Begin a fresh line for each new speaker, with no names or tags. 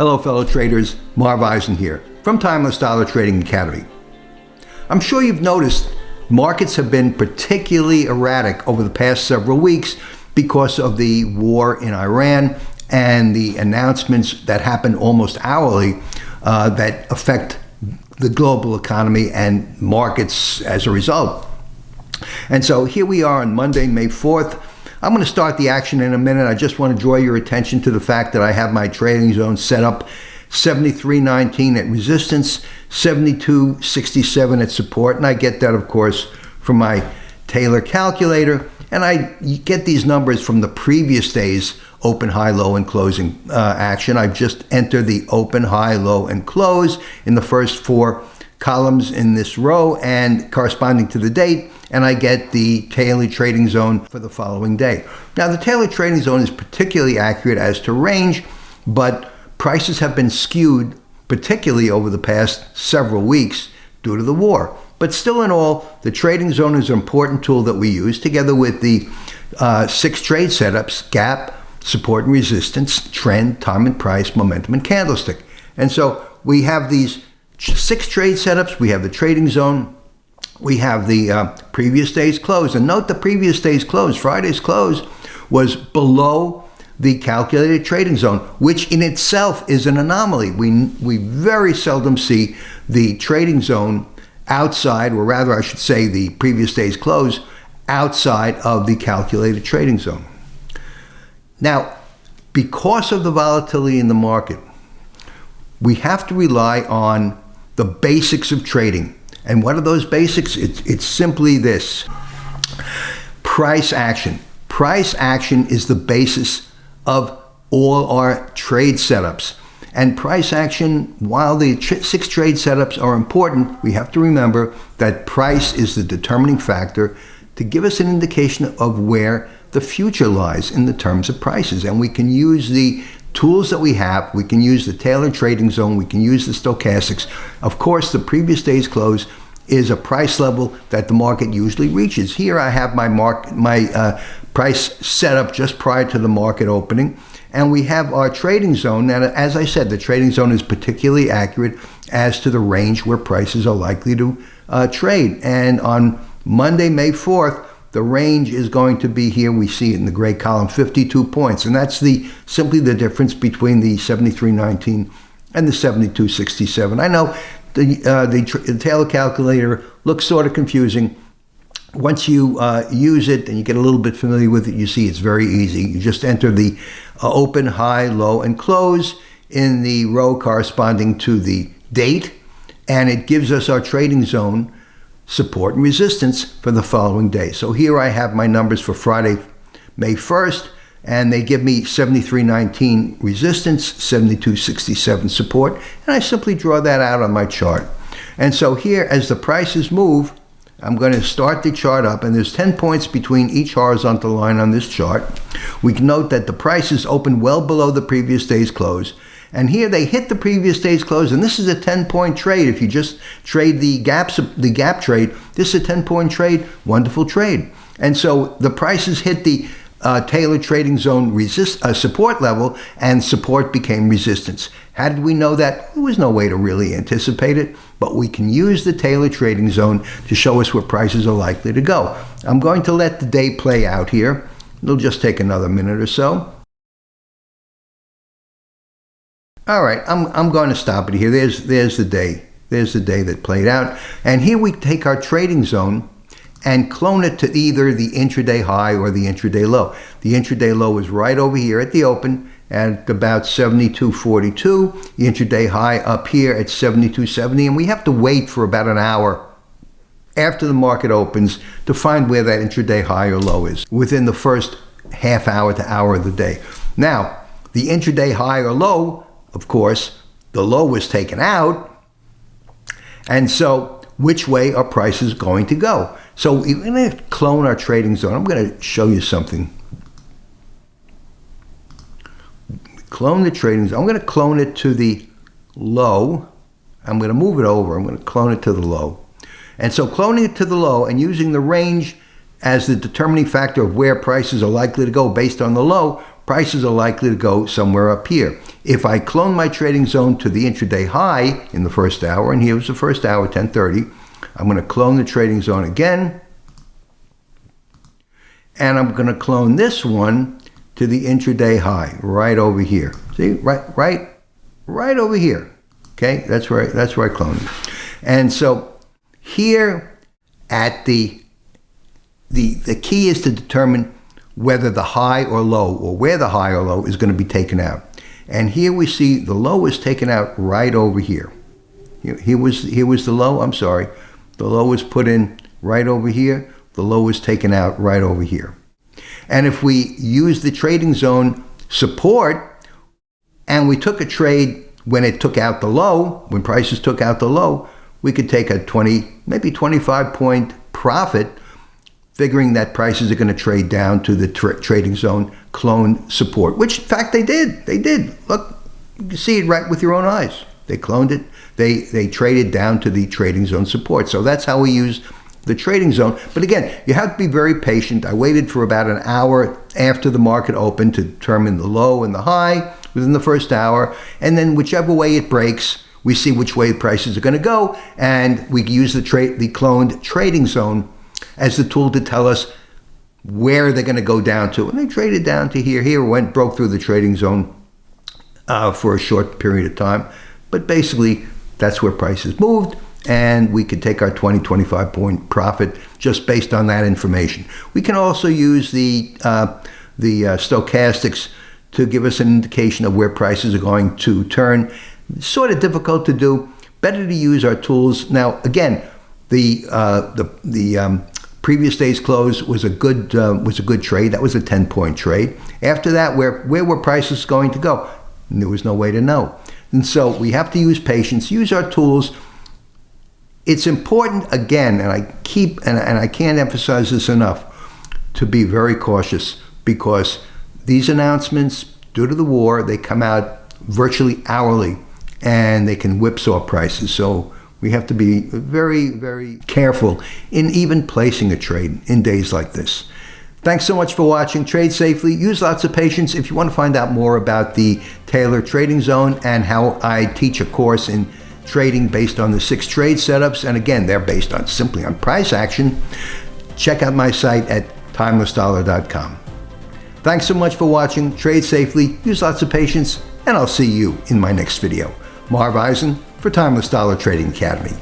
Hello fellow traders, Marv Eisen here from Timeless Dollar Trading Academy. I'm sure you've noticed markets have been particularly erratic over the past several weeks because of the war in Iran and the announcements that happen almost hourly that affect the global economy and markets as a result. And so here we are on Monday, May 4th. I'm going to start the action in a minute. I just want to draw your attention to the fact that I have my trading zone set up 73.19 at resistance, 72.67 at support, and I get that, of course, from my Taylor calculator, and I get these numbers from the previous day's open, high, low, and closing action. I've just entered the open, high, low, and close in the first four columns in this row and corresponding to the date, and I get the Taylor trading zone for the following day. Now, the Taylor trading zone is particularly accurate as to range, but prices have been skewed, particularly over the past several weeks due to the war. But still in all, the trading zone is an important tool that we use together with the 6 trade setups: gap, support and resistance, trend, time and price, momentum, and candlestick. And so we have these 6 trade setups. We have the trading zone. We have the previous day's close. And note the previous day's close, Friday's close, was below the calculated trading zone, which in itself is an anomaly. We very seldom see the trading zone outside, or rather I should say the previous day's close, outside of the calculated trading zone. Now, because of the volatility in the market, we have to rely on the basics of trading. And what are those basics? It's simply this: price action. Price action is the basis of all our trade setups. And price action, while the 6 trade setups are important, we have to remember that price is the determining factor to give us an indication of where the future lies in the terms of prices. And we can use the tools that we have. We can use the Taylor trading zone. We can use the stochastics. Of course, the previous day's close is a price level that the market usually reaches. Here I have my price set up just prior to the market opening. And we have our trading zone. Now, as I said, the trading zone is particularly accurate as to the range where prices are likely to trade. And on Monday, May 4th, the range is going to be here. We see it in the gray column, 52 points. And that's simply the difference between the 73.19 and the 72.67. I know the Taylor calculator looks sort of confusing. Once you use it and you get a little bit familiar with it, you see it's very easy. You just enter the open, high, low, and close in the row corresponding to the date, and it gives us our trading zone support and resistance for the following day. So here I have my numbers for Friday, May 1st, and they give me 73.19 resistance, 72.67 support, and I simply draw that out on my chart. And so here, as the prices move, I'm going to start the chart up, and there's 10 points between each horizontal line on this chart. We can note that the prices open well below the previous day's close. And here they hit the previous day's close, and this is a 10-point trade. If you just trade the gap trade, this is a 10-point trade, wonderful trade. And so the prices hit the Taylor trading zone support level, and support became resistance. How did we know that? There was no way to really anticipate it, but we can use the Taylor trading zone to show us where prices are likely to go. I'm going to let the day play out here. It'll just take another minute or so. All right, I'm going to stop it here. There's the day. There's the day that played out. And here we take our trading zone and clone it to either the intraday high or the intraday low. The intraday low is right over here at the open at about 72.42. The intraday high up here at 72.70. And we have to wait for about an hour after the market opens to find where that intraday high or low is within the first half hour to hour of the day. Now, the intraday high or low, of course, the low was taken out. And so which way are prices going to go? So we're going to clone our trading zone. I'm going to show you something. Clone the trading zone. I'm going to clone it to the low. I'm going to move it over. I'm going to clone it to the low. And so cloning it to the low and using the range as the determining factor of where prices are likely to go based on the low, prices are likely to go somewhere up here. If I clone my trading zone to the intraday high in the first hour, and here was the first hour, 10:30, I'm going to clone the trading zone again, and I'm going to clone this one to the intraday high right over here. See, right over here. Okay, that's where I cloned it. And so here at the key is to determine whether the high or low, or where the high or low is going to be taken out. And here we see the low is taken out right over here. Here was the low. I'm sorry. The low was put in right over here. The low was taken out right over here. And if we use the trading zone support and we took a trade when it took out the low, when prices took out the low, we could take a 20, maybe 25 point profit, figuring that prices are going to trade down to the trading zone clone support, which in fact they did. They did. Look, you can see it right with your own eyes. They cloned it. They traded down to the trading zone support. So that's how we use the trading zone. But again, you have to be very patient. I waited for about an hour after the market opened to determine the low and the high within the first hour. And then whichever way it breaks, we see which way the prices are going to go. And we use the cloned trading zone as the tool to tell us where they're going to go down to. And they traded down to here, broke through the trading zone for a short period of time. But basically, that's where prices moved. And we could take our 20, 25 point profit just based on that information. We can also use the stochastics to give us an indication of where prices are going to turn. It's sort of difficult to do. Better to use our tools. Now, again, the previous day's close was a good trade. That was a 10-point trade. After that, where were prices going to go? And there was no way to know. And so we have to use patience, use our tools. It's important, again, and I can't emphasize this enough, to be very cautious, because these announcements, due to the war, they come out virtually hourly, and they can whipsaw prices. So we have to be very, very careful in even placing a trade in days like this. Thanks so much for watching. Trade safely. Use lots of patience. If you want to find out more about the Taylor Trading Zone and how I teach a course in trading based on the 6 trade setups, and again, they're based simply on price action, check out my site at timelessdollar.com. Thanks so much for watching. Trade safely. Use lots of patience, and I'll see you in my next video. Marv Eisen for Timeless Dollar Trading Academy.